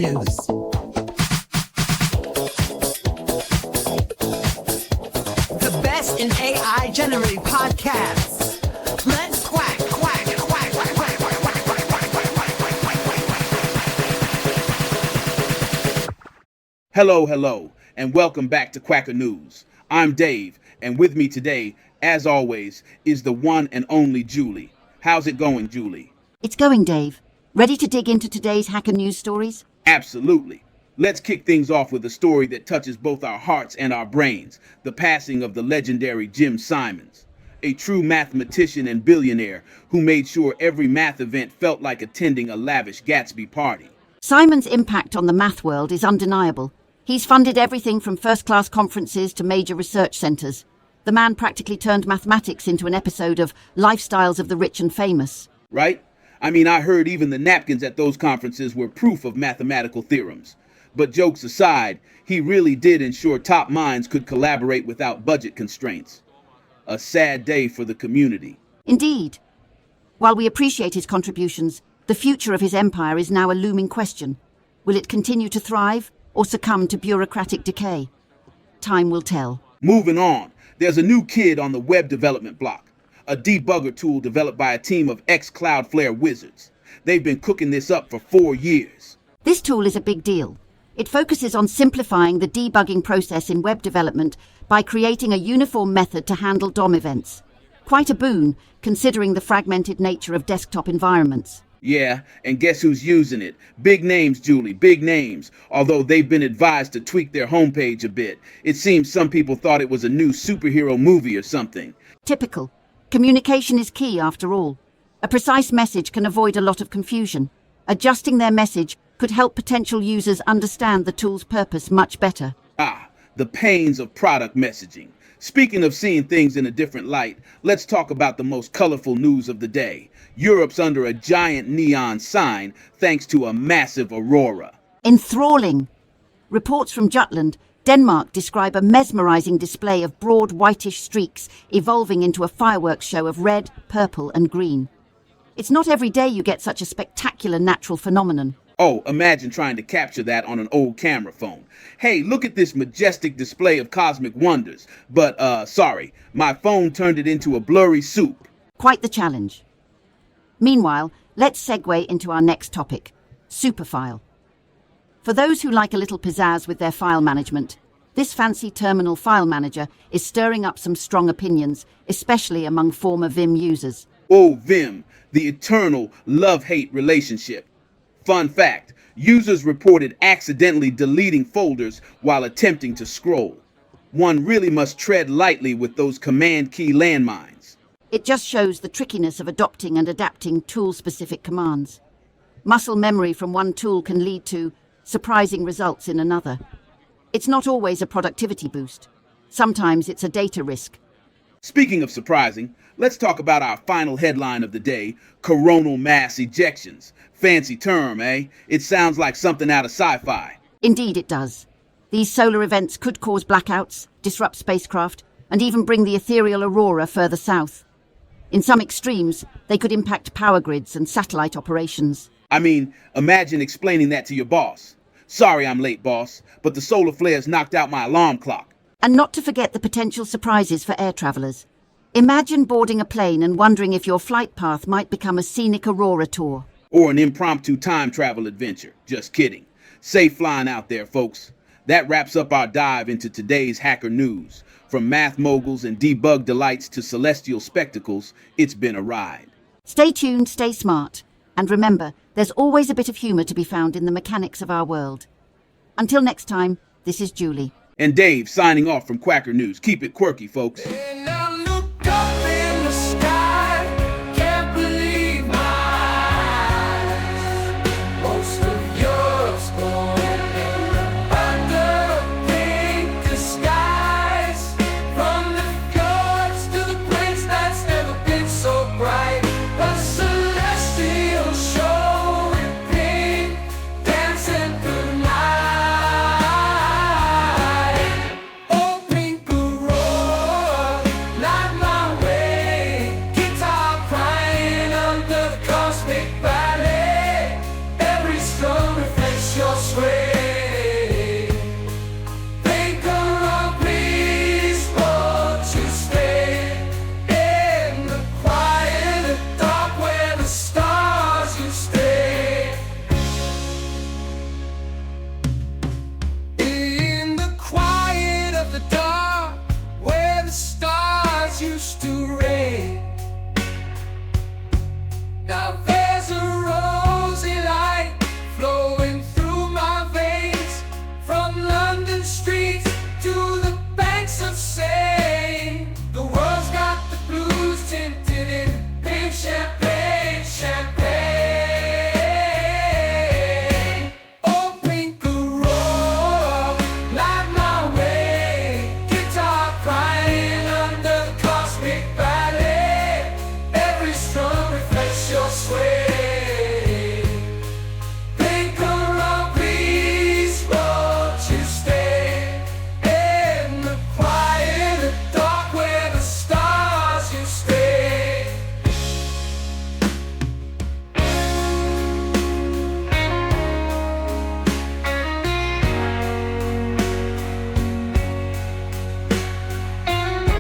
News. The best in AI-generated podcasts. Let's quack, quack, quack, quack, quack, quack, quack, quack, quack, quack. Hello, and welcome back to Quacker News. I'm Dave, and with me today, as always, is the one and only Julie. How's it going, Julie? It's going, Dave. Ready to dig into today's hacker news stories? Absolutely. Let's kick things off with a story that touches both our hearts and our brains, the passing of the legendary Jim Simons, a true mathematician and billionaire who made sure every math event felt like attending a lavish Gatsby party. Simon's impact on the math world is undeniable. He's funded everything from first-class conferences to major research centers. The man practically turned mathematics into an episode of Lifestyles of the Rich and Famous. Right? I mean, I heard even the napkins at those conferences were proof of mathematical theorems. But jokes aside, he really did ensure top minds could collaborate without budget constraints. A sad day for the community. Indeed. While we appreciate his contributions, the future of his empire is now a looming question. Will it continue to thrive or succumb to bureaucratic decay? Time will tell. Moving on, there's a new kid on the web development block. A debugger tool developed by a team of ex-Cloudflare wizards. They've been cooking this up for 4 years. This tool is a big deal. It focuses on simplifying the debugging process in web development by creating a uniform method to handle DOM events. Quite a boon, considering the fragmented nature of desktop environments. Yeah, and guess who's using it? Big names, Julie, big names. Although they've been advised to tweak their homepage a bit. It seems some people thought it was a new superhero movie or something. Typical. Communication is key, after all. A precise message can avoid a lot of confusion. Adjusting their message could help potential users understand the tool's purpose much better. The pains of product messaging. Speaking of seeing things in a different light, let's talk about the most colorful news of the day. Europe's under a giant neon sign thanks to a massive aurora. Enthralling. Reports from Jutland, Denmark describe a mesmerizing display of broad whitish streaks evolving into a fireworks show of red, purple and green. It's not every day you get such a spectacular natural phenomenon. Oh, imagine trying to capture that on an old camera phone. Hey, look at this majestic display of cosmic wonders. But, sorry, my phone turned it into a blurry soup. Quite the challenge. Meanwhile, let's segue into our next topic, Superfile. For those who like a little pizzazz with their file management, this fancy terminal file manager is stirring up some strong opinions, especially among former Vim users. Oh, Vim, the eternal love-hate relationship. Fun fact, users reported accidentally deleting folders while attempting to scroll. One really must tread lightly with those command key landmines. It just shows the trickiness of adopting and adapting tool-specific commands. Muscle memory from one tool can lead to surprising results in another. It's not always a productivity boost. Sometimes it's a data risk. Speaking of surprising, let's talk about our final headline of the day, coronal mass ejections. Fancy term, eh? It sounds like something out of sci-fi. Indeed it does. These solar events could cause blackouts, disrupt spacecraft, and even bring the ethereal aurora further south. In some extremes, they could impact power grids and satellite operations. I mean, imagine explaining that to your boss. Sorry I'm late, boss, but the solar flares knocked out my alarm clock. And not to forget the potential surprises for air travelers. Imagine boarding a plane and wondering if your flight path might become a scenic aurora tour. Or an impromptu time travel adventure. Just kidding. Safe flying out there, folks. That wraps up our dive into today's hacker news. From math moguls and debug delights to celestial spectacles, it's been a ride. Stay tuned, stay smart. And remember, there's always a bit of humor to be found in the mechanics of our world. Until next time, this is Julie. And Dave signing off from Quacker News. Keep it quirky, folks.